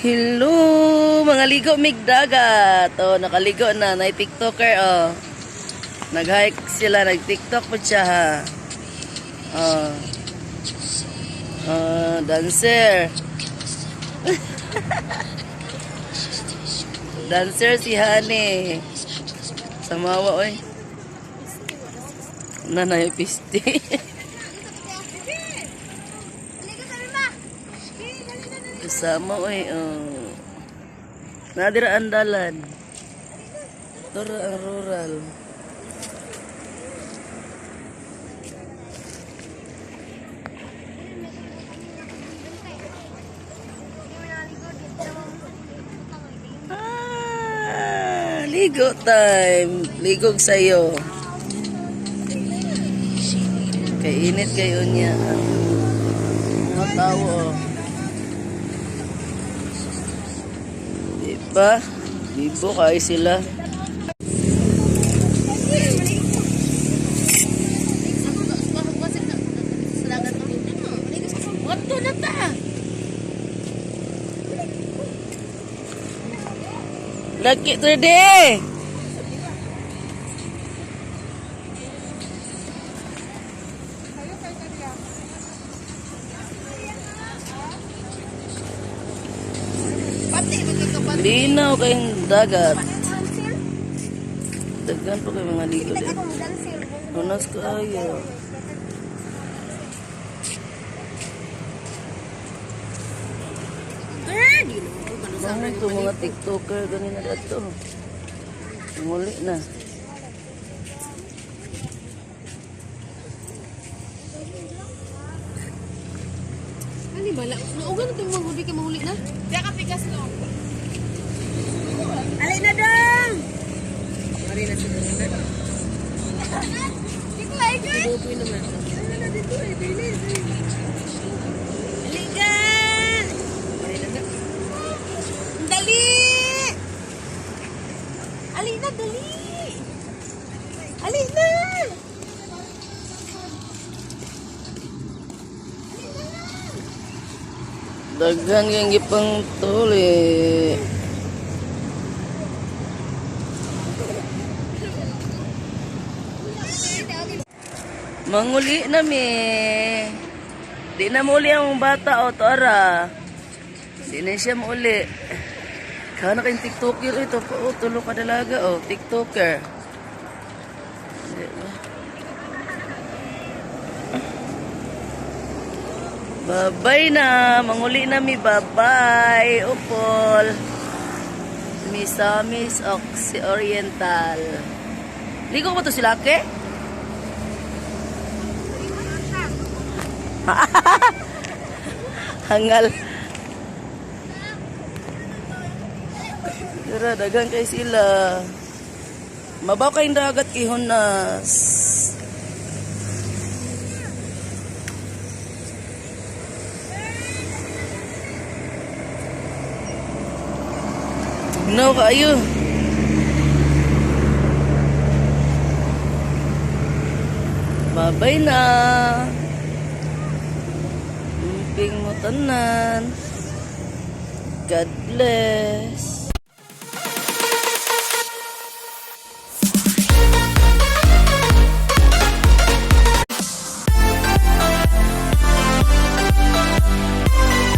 Hello, mga ligo migdagat. Oh, nakaligo na, na TikToker oh. Nag-hike sila, nag-TikTok po siya ha. Oh. Dancer. Dancer si Hani. Samawa oy. Nanay pisti. Kasama oy oh. Nadira andalan. Tora ang rural. Ligo time. Ligog sa'yo. Kainit kayo niya. Mga tao oh. Diba? Bibo kayo sila. Wato na ta. Lagi tu deh. Linaw kayong dagat. Dagan pa kayo mga ligo din. Unas kayo. Mga ito mga TikToker ganina dito. Muli na. Ani bala? Naugan ito mga huli kay mahuli na? Diya ka pikas no. Alay na dong! Mari na siya na. Dito ay guys! Bubuhay naman. Ano na dito ay bilis. Aligan! Mari na na. Dali! Ali na, dali! Ali na! Dagan yang gipang tuli. Manguli na mi. Di na muli ang bata o tora. Di na siya muli. Kana kayong TikToker ito po. Tulo ka dalaga o. TikToker. Bye-bye na. Manguli na mi. Bye-bye. Upol. Misamis Oriental. Ligo ko to sila ke? Hangal. Tara, dagang kay sila. Mabaw kayong dagat kay Honas. No, kayo. Bye-bye na. Ping mo tanan. God bless.